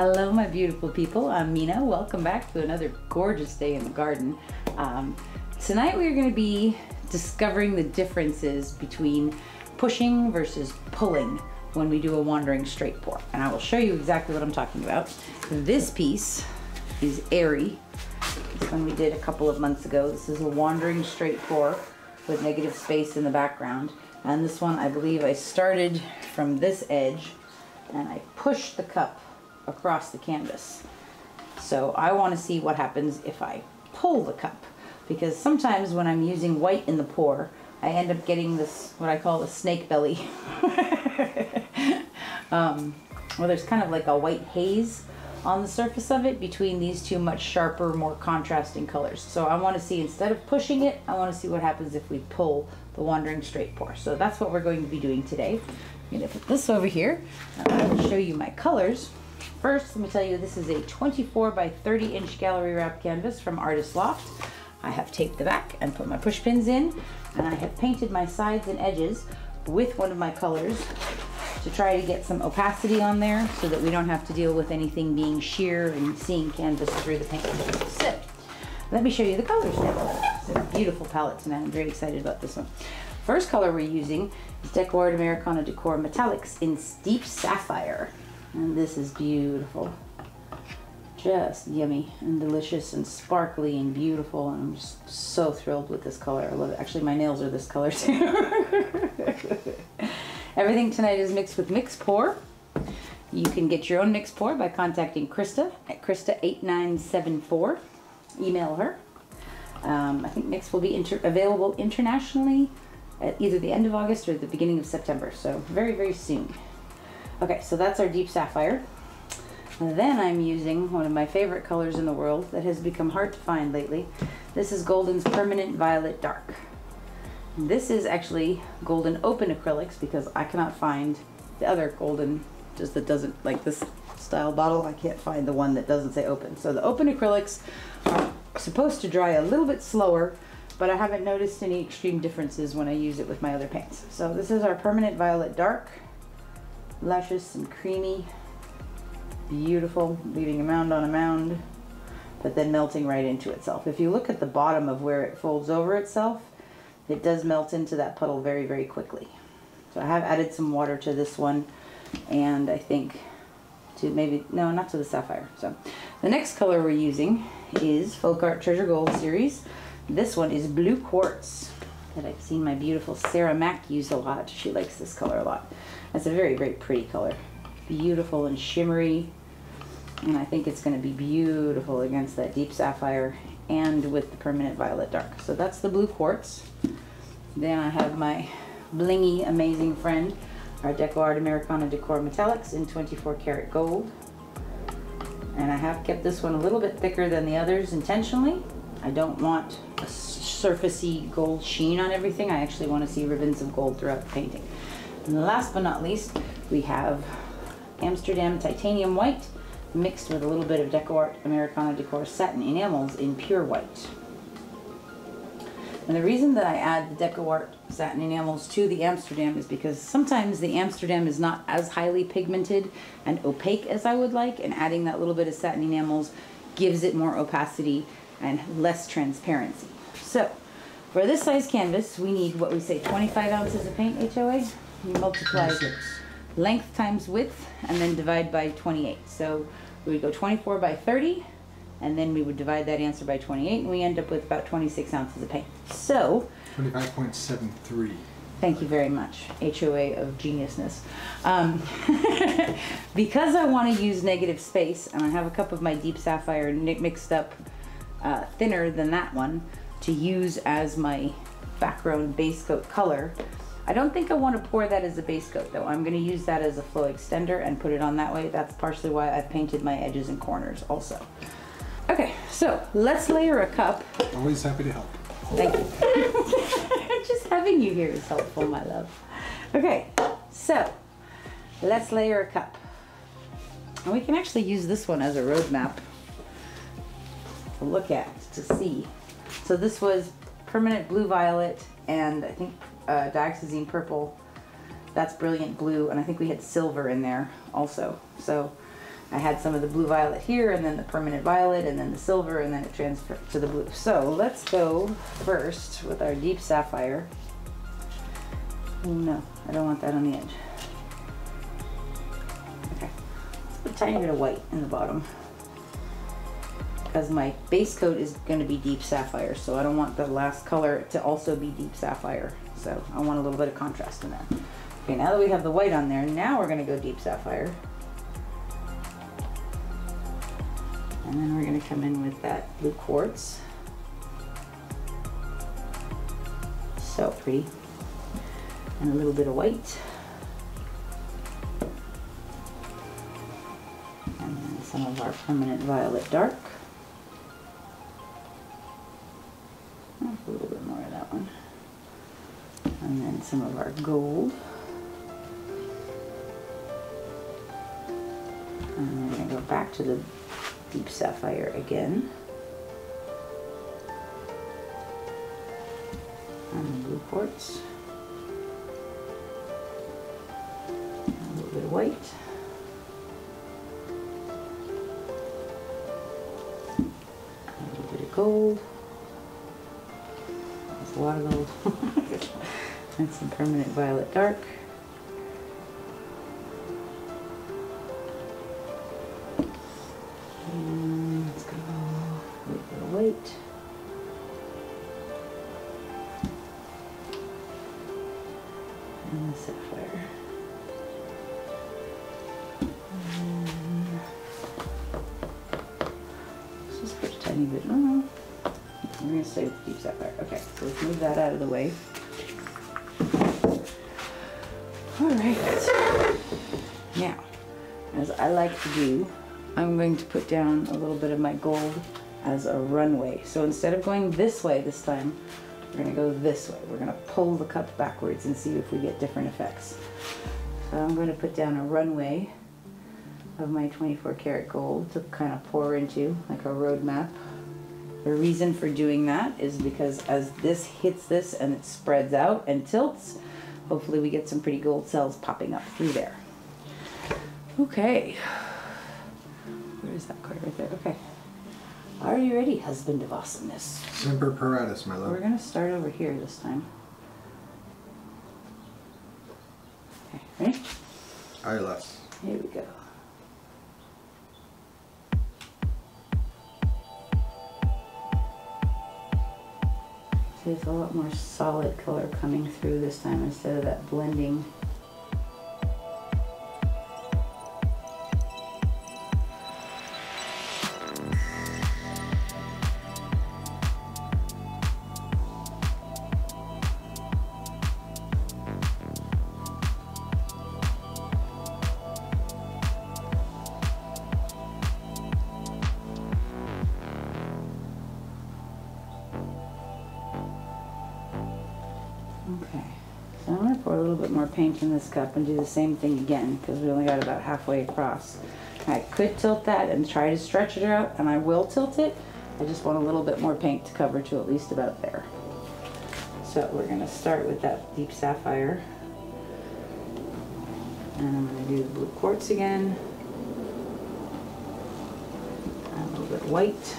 Hello my beautiful people, I'm Mina. Welcome back to another gorgeous day in the garden. Tonight we're going to be discovering the differences between pushing versus pulling when we do a wandering straight pour. And I will show you exactly what I'm talking about. This piece is airy. This one we did a couple of months ago. This is a wandering straight pour with negative space in the background. And this one, I believe I started from this edge and I pushed the cup across the canvas. So I want to see what happens if I pull the cup, because sometimes when I'm using white in the pour, I end up getting this, what I call a snake belly. Well, there's kind of like a white haze on the surface of it between these two much sharper, more contrasting colors. So I want to see, instead of pushing it, I want to see what happens if we pull the wandering straight pour. So that's what we're going to be doing today. I'm going to put this over here and I will show you my colors. First, let me tell you, this is a 24 by 30 inch gallery wrap canvas from Artist Loft. I have taped the back and put my push pins in, and I have painted my sides and edges with one of my colors to try to get some opacity on there so that we don't have to deal with anything being sheer and seeing canvas through the paint. So, let me show you the colors now. It's a beautiful palette tonight. I'm very excited about this one. First color we're using is DecoArt Americana Decor Metallics in Deep Sapphire. And this is beautiful. Just yummy and delicious and sparkly and beautiful. And I'm just so thrilled with this color. I love it. Actually, my nails are this color too. Everything tonight is mixed with Mix Pour. You can get your own Mix Pour by contacting Krista at Krista8974. Email her. I think Mix will be available internationally at either the end of August or the beginning of September. So very, very soon. Okay, so that's our Deep Sapphire. Then I'm using one of my favorite colors in the world that has become hard to find lately. This is Golden's Permanent Violet Dark. This is actually Golden Open Acrylics because I cannot find the other Golden, just that doesn't, like this style bottle, I can't find the one that doesn't say open. So the Open Acrylics are supposed to dry a little bit slower, but I haven't noticed any extreme differences when I use it with my other paints. So this is our Permanent Violet Dark. Luscious and creamy, beautiful, leaving a mound on a mound, but then melting right into itself. If you look at the bottom of where it folds over itself, it does melt into that puddle very, very quickly. So I have added some water to this one, and I think to maybe, no, not to the Sapphire. So the next color we're using is Folk Art Treasure Gold series. This one is Blue Quartz, that I've seen my beautiful Sarah Mack use a lot. She likes this color a lot. It's a very, very pretty color. Beautiful and shimmery. And I think it's going to be beautiful against that Deep Sapphire and with the Permanent Violet Dark. So that's the Blue Quartz. Then I have my blingy, amazing friend, our DecoArt Americana Decor Metallics in 24 karat gold. And I have kept this one a little bit thicker than the others intentionally. I don't want a surfacey gold sheen on everything. I actually want to see ribbons of gold throughout the painting. And last but not least, we have Amsterdam Titanium White mixed with a little bit of DecoArt Americana Decor Satin Enamels in pure white. And the reason that I add the DecoArt Satin Enamels to the Amsterdam is because sometimes the Amsterdam is not as highly pigmented and opaque as I would like, and adding that little bit of satin enamels gives it more opacity and less transparency. So for this size canvas, we need what we say 25 ounces of paint, HOA. You multiply length times width and then divide by 28. So we would go 24 by 30 and then we would divide that answer by 28 and we end up with about 26 ounces of paint. So 25.73. Thank you very much, HOA of geniusness. Because I want to use negative space and I have a cup of my Deep Sapphire mixed up thinner than that one to use as my background base coat color, I don't think I want to pour that as a base coat though. I'm going to use that as a flow extender and put it on that way. That's partially why I've painted my edges and corners also. Okay, so let's layer a cup. Always happy to help. Thank you. Just having you here is helpful, my love. Okay, so let's layer a cup. And we can actually use this one as a roadmap to look at, to see. So this was Permanent Blue Violet and I think Dioxazine Purple. That's Brilliant Blue, and I think we had silver in there also. So I had some of the blue violet here, and then the permanent violet, and then the silver, and then it transferred to the blue. So let's go first with our Deep Sapphire. Oh no, I don't want that on the edge. Okay, let's put a tiny bit of white in the bottom, because my base coat is going to be Deep Sapphire, so I don't want the last color to also be Deep Sapphire. So I want a little bit of contrast in there. Okay, now that we have the white on there, now we're going to go Deep Sapphire. And then we're going to come in with that blue quartz. So pretty. And a little bit of white. And then some of our permanent violet dark. A little bit more of that one. And then some of our gold. And we're going to go back to the Deep Sapphire again. And the blue quartz. A little bit of white. A little bit of gold. There's a lot of gold. And some permanent violet dark. Let's go a little bit of white. And the sapphire. Let's just put a tiny bit. No, we're going to stay with the Deep Sapphire. Okay, so let's move that out of the way. Alright. Now, as I like to do, I'm going to put down a little bit of my gold as a runway. So instead of going this way this time, we're going to go this way. We're going to pull the cup backwards and see if we get different effects. So I'm going to put down a runway of my 24 karat gold to kind of pour into, like a road map. The reason for doing that is because as this hits this and it spreads out and tilts, hopefully we get some pretty gold cells popping up through there. Okay. Where's that card right there? Okay. Are you ready, husband of awesomeness? Semper Paratus, my love. We're going to start over here this time. Okay, ready? Aye, less. Here we go. So there's a lot more solid color coming through this time instead of that blending. Okay, so I'm going to pour a little bit more paint in this cup and do the same thing again because we only got about halfway across. I could tilt that and try to stretch it out, and I will tilt it. I just want a little bit more paint to cover to at least about there. So we're going to start with that Deep Sapphire. And I'm going to do the blue quartz again. And a little bit white.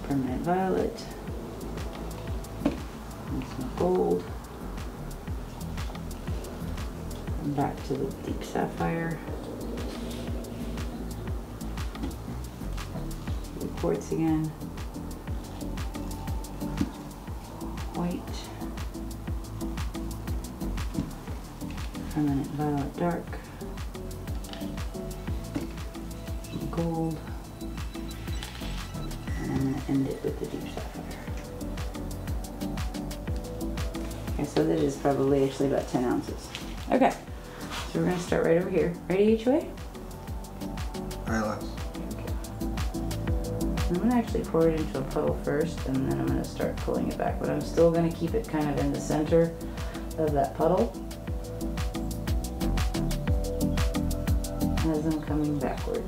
Permanent violet, and some gold, and back to the Deep Sapphire, blue quartz again, white, permanent violet dark, gold. I'm going to end it with the Deep Sapphire. Okay, so that is probably actually about 10 ounces. Okay, so we're going to start right over here. Ready each way? Aye, less. Okay. I'm going to actually pour it into a puddle first, and then I'm going to start pulling it back, but I'm still going to keep it kind of in the center of that puddle as I'm coming backward.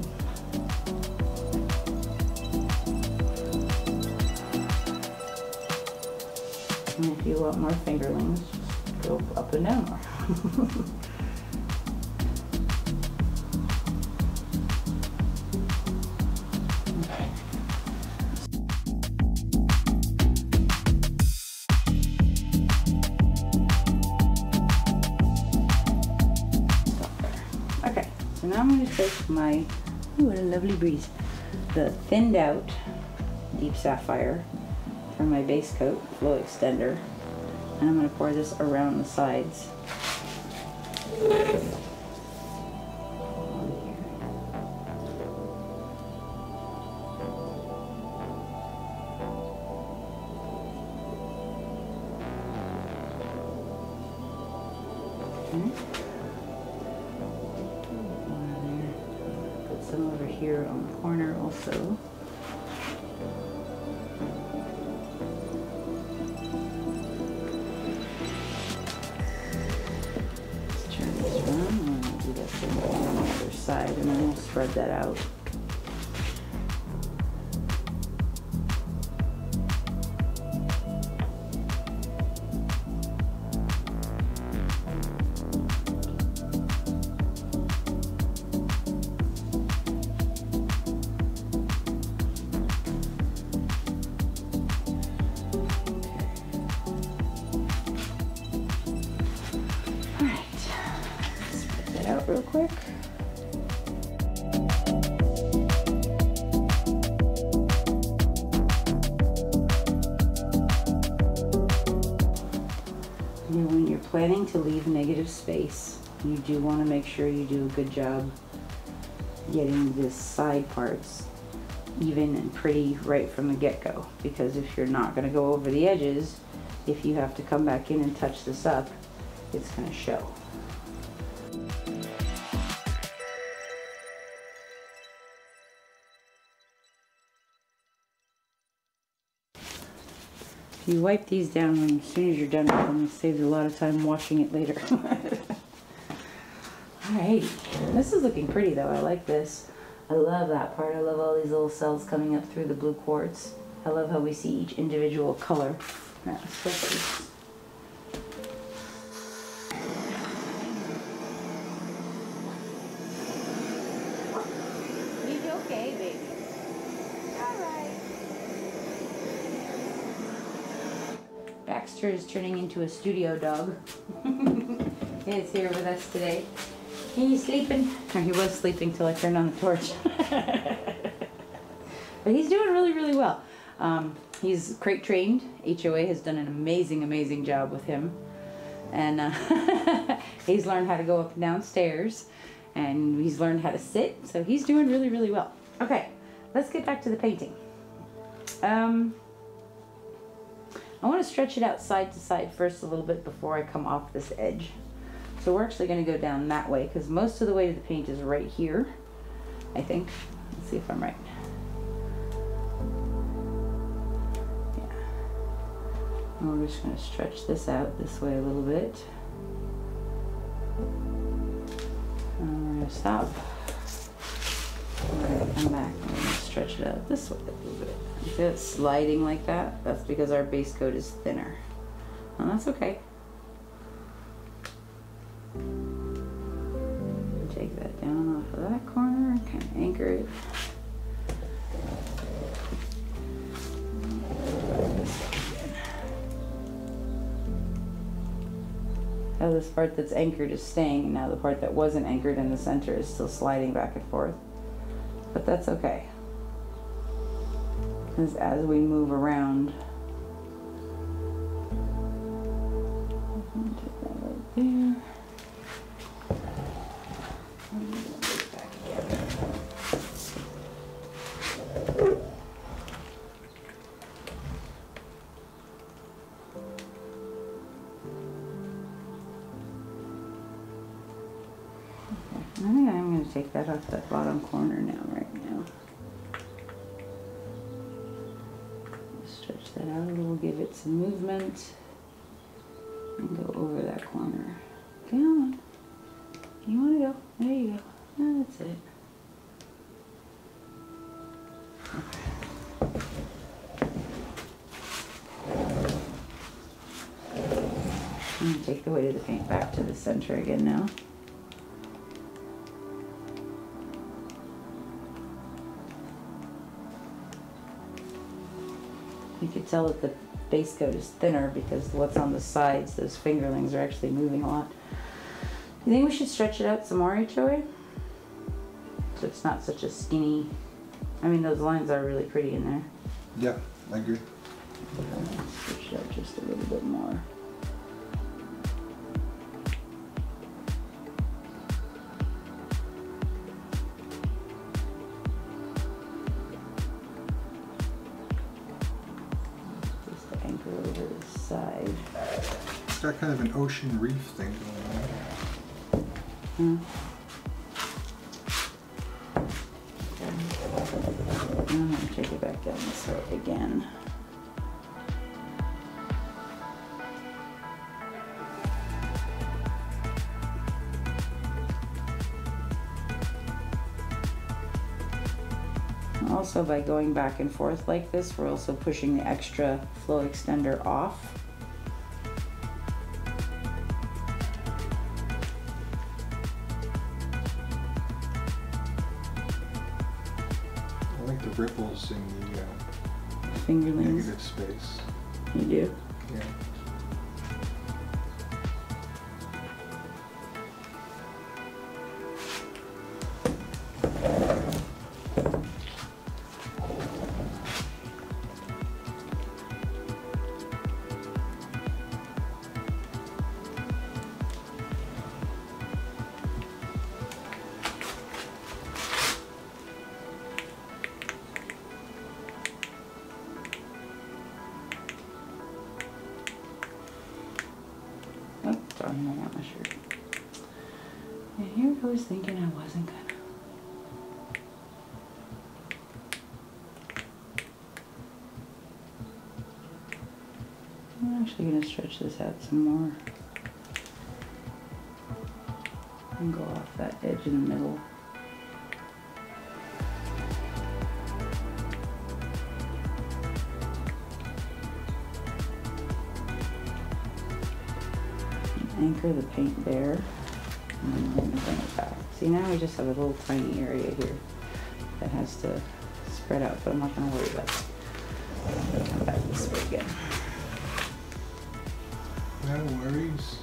And if you want more fingerlings, just go up and down more. I'm going to take my, ooh, what a lovely breeze, the thinned out Deep Sapphire from my base coat flow extender, and I'm going to pour this around the sides. Put some over here on the corner also. Let's turn this around. I'm going to do that same thing on the other side, and then we'll spread that out. Real quick. And when you're planning to leave negative space, you do want to make sure you do a good job getting the side parts even and pretty right from the get-go, because if you're not going to go over the edges, if you have to come back in and touch this up, it's going to show. You wipe these down as soon as you're done with them. It saves a lot of time washing it later. Alrighty, this is looking pretty though. I like this. I love that part. I love all these little cells coming up through the blue quartz. I love how we see each individual color. That's so pretty. Baxter is turning into a studio dog. He's here with us today. He's sleeping, or he was sleeping till I turned on the torch. But he's doing really, really well. He's crate trained. HOA has done an amazing, amazing job with him. And he's learned how to go up and down stairs, and he's learned how to sit, so he's doing really, really well. Okay, let's get back to the painting. I want to stretch it out side to side first a little bit before I come off this edge. So we're actually going to go down that way because most of the way to the paint is right here, I think. Let's see if I'm right. Yeah. And we're just going to stretch this out this way a little bit. And we're going to stop. We're going to come back and we're going to stretch it out this way a little bit. You see it sliding like that? That's because our base coat is thinner. And that's okay. Take that down off of that corner and kind of anchor it. Now this part that's anchored is staying, and now the part that wasn't anchored in the center is still sliding back and forth. But that's okay. Because as we move around, take that right there. And then put it back together. I think I'm going to take that off that bottom corner now, right now. Stretch that out a little, give it some movement, and go over that corner. Come on. You want to go? There you go. Oh, that's it. I'm going to take the weight of the paint back to the center again now. You can tell that the base coat is thinner because what's on the sides, those fingerlings are actually moving a lot. You think we should stretch it out some more, HOA? so it's not such a skinny. I mean, those lines are really pretty in there. Yeah, I agree. Switch it up just a little bit more. Just to anchor over the side. It's got kind of an ocean reef thing going on. Okay. I'm going to take it back down this way again. Also, by going back and forth like this, we're also pushing the extra flow extender off. I like the ripples in the Fingerlings. negative space. You do? Yeah. Oh, sorry, I got my shirt. And here I was thinking I wasn't gonna. I'm actually gonna stretch this out some more. And go off that edge in the middle. Anchor the paint there, and then we're going to bring it back. See, now we just have a little tiny area here that has to spread out, but I'm not going to worry about it. I'm going to come back this way again. No worries.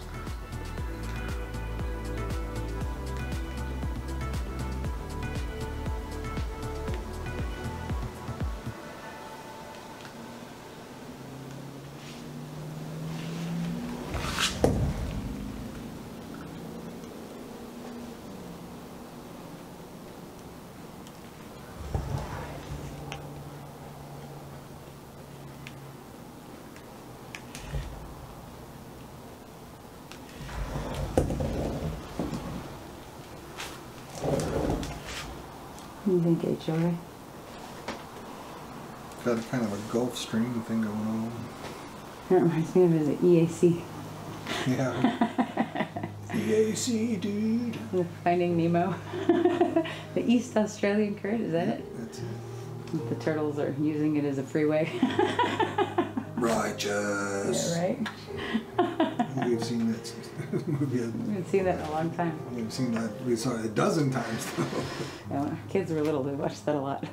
What do you think, HOA? Got kind of a Gulf Stream thing going on. That reminds me of his EAC. Yeah. EAC, dude. The Finding Nemo. The East Australian current, is that it? That's it. The turtles are using it as a freeway. Righteous. Yeah, right? We've seen that movie. We haven't seen that in a long time. We've seen that. We saw it a dozen times. Yeah, when our kids were little, they watched that a lot.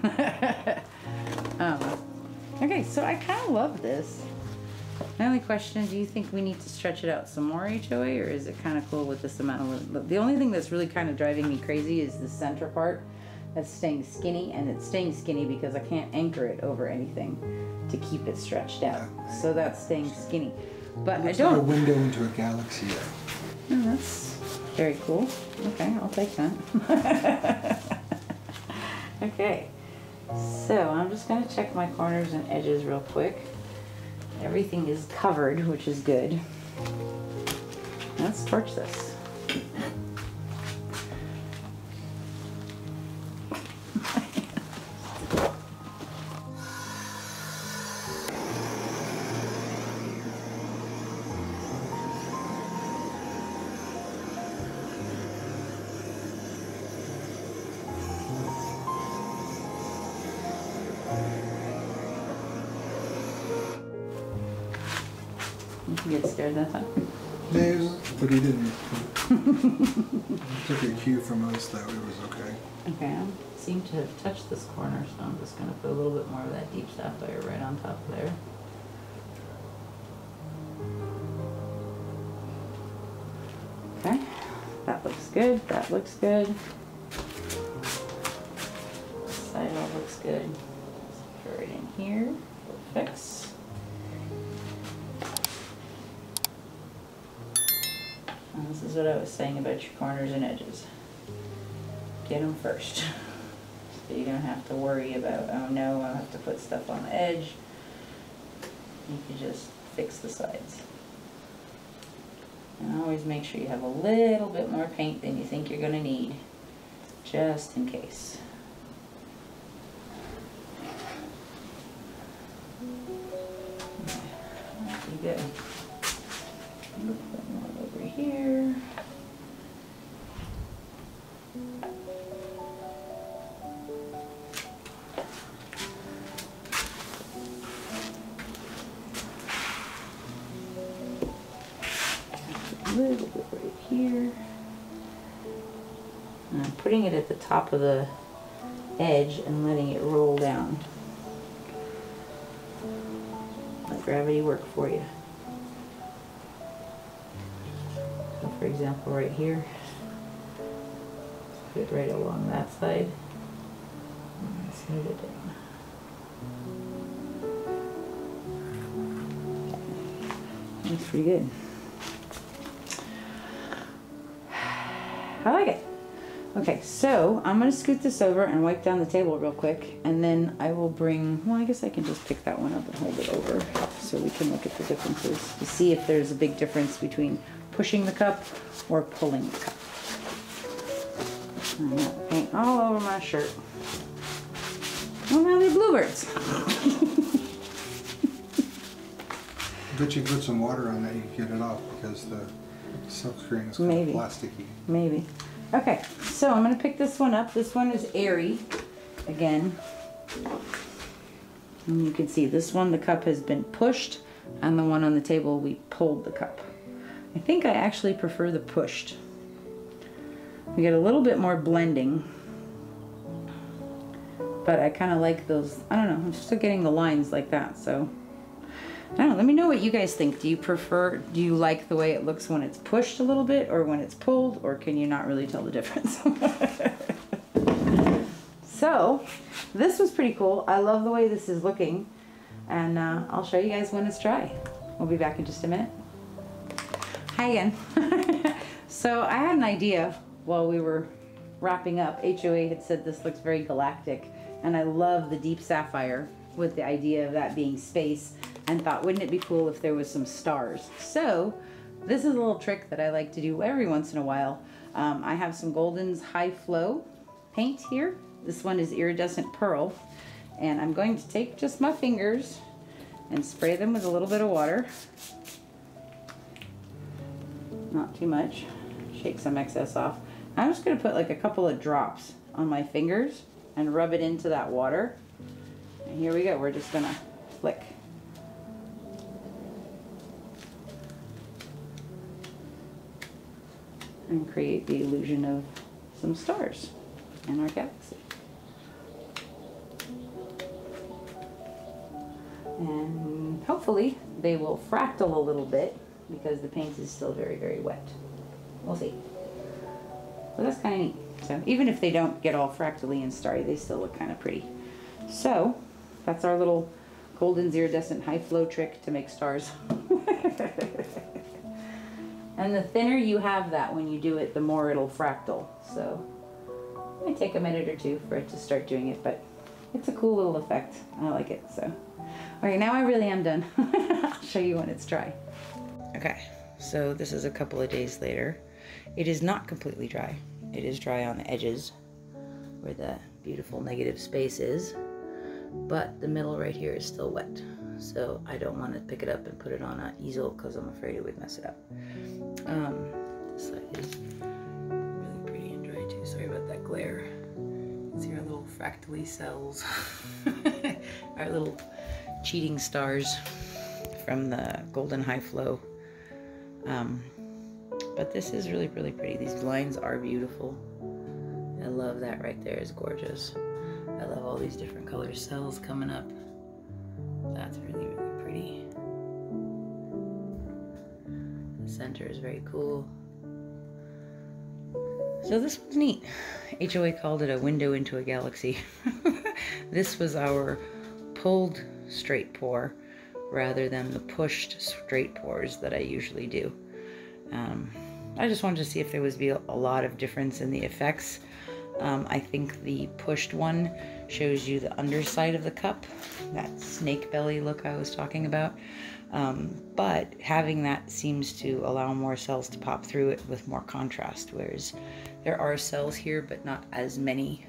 Okay, so I kind of love this. My only question is, do you think we need to stretch it out some more, HOA, or is it kind of cool with this amount of... The only thing that's really kind of driving me crazy is the center part that's staying skinny, and it's staying skinny because I can't anchor it over anything to keep it stretched out. Yeah. So that's staying skinny. But It's I not a don't... window into a galaxy. Oh, that's very cool. Okay, I'll take that. Okay, so I'm just going to check my corners and edges real quick. Everything is covered, which is good. Let's torch this. You get scared that time? No, but he didn't. Took a cue from us that it was okay. Okay, I seem to have touched this corner, so I'm just going to put a little bit more of that Deep Sapphire right on top there. Okay, that looks good, that looks good. Put it in here. We'll fix. And this is what I was saying about your corners and edges. Get them first. So you don't have to worry about, oh no, I'll have to put stuff on the edge. You can just fix the sides. And always make sure you have a little bit more paint than you think you're going to need, just in case. Pretty good. A little bit more over here. A little bit right here. And I'm putting it at the top of the edge and letting it roll down. Let gravity work for you. So for example, right here, put it right along that side and smooth it down. Looks pretty good. I like it. Okay, so I'm going to scoot this over and wipe down the table real quick, and then I will bring, well, I guess I can just pick that one up and hold it over so we can look at the differences to see if there's a big difference between pushing the cup or pulling the cup. I got paint all over my shirt. Oh, now they're bluebirds. Bet you put some water on that, you can get it off because the silk screen is kind of plasticky. Maybe. Okay, so I'm going to pick this one up. This one is airy again. And you can see this one, the cup has been pushed, and the one on the table, we pulled the cup. I think I actually prefer the pushed. We get a little bit more blending, but I kind of like those, I don't know, I'm still getting the lines like that, so. I don't know, let me know what you guys think. Do you like the way it looks when it's pushed a little bit or when it's pulled, or can you not really tell the difference? So, this was pretty cool. I love the way this is looking, and I'll show you guys when it's dry. We'll be back in just a minute. Hi again. So I had an idea while we were wrapping up. HOA had said this looks very galactic, and I love the Deep Sapphire with the idea of that being space, and thought, wouldn't it be cool if there was some stars? So this is a little trick that I like to do every once in a while. I have some Golden's High Flow paint here. This one is Iridescent Pearl, and I'm going to take just my fingers and spray them with a little bit of water. Not too much. Shake some excess off. I'm just going to put like a couple of drops on my fingers and rub it into that water. And here we go. We're just going to flick. And create the illusion of some stars in our galaxy. And hopefully they will fractal a little bit because the paint is still very, very wet. We'll see. But that's kind of neat. So even if they don't get all fractally and starry, they still look kind of pretty. So that's our little Golden's Iridescent High Flow trick to make stars. And the thinner you have that when you do it, the more it'll fractal. So it might take a minute or two for it to start doing it, but it's a cool little effect. I like it. So, okay, now I really am done. I'll show you when it's dry. Okay, so this is a couple of days later. It is not completely dry. It is dry on the edges where the beautiful negative space is, but the middle right here is still wet. So I don't want to pick it up and put it on an easel because I'm afraid it would mess it up. This side is really pretty and dry too. Sorry about that glare. You can see our little fractally cells. Our little cheating stars from the Golden High Flow. But this is really, really pretty. These lines are beautiful. I love that right there. It's gorgeous. I love all these different color cells coming up. That's really, really pretty. The center is very cool. So this one's neat. HOA called it a window into a galaxy. This was our pulled straight pour rather than the pushed straight pours that I usually do. I just wanted to see if there was a lot of difference in the effects. I think the pushed one shows you the underside of the cup, that snake belly look I was talking about. But having that seems to allow more cells to pop through it with more contrast, whereas there are cells here, but not as many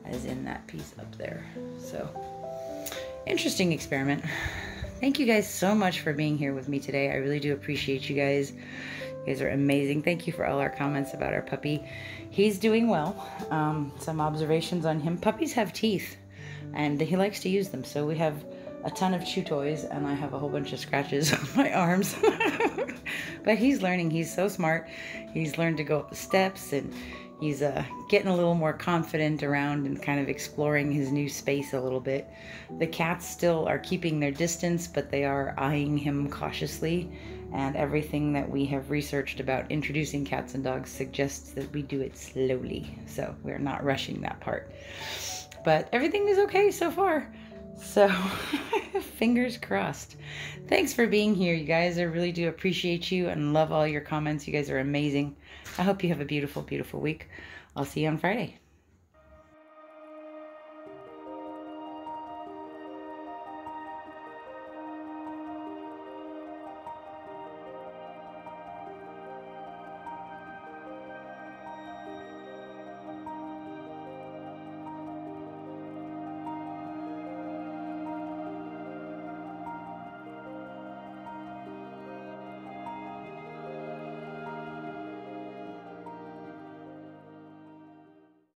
as in that piece up there. So, interesting experiment. Thank you guys so much for being here with me today. I really do appreciate you guys. You guys are amazing. Thank you for all our comments about our puppy. He's doing well. Some observations on him. Puppies have teeth, and he likes to use them. So we have a ton of chew toys, and I have a whole bunch of scratches on my arms. But he's learning. He's so smart. He's learned to go up the steps, and he's getting a little more confident around and kind of exploring his new space a little bit. The cats still are keeping their distance, but they are eyeing him cautiously. And everything that we have researched about introducing cats and dogs suggests that we do it slowly. So we're not rushing that part. But everything is okay so far. So fingers crossed. Thanks for being here, you guys. I really do appreciate you and love all your comments. You guys are amazing. I hope you have a beautiful, beautiful week. I'll see you on Friday.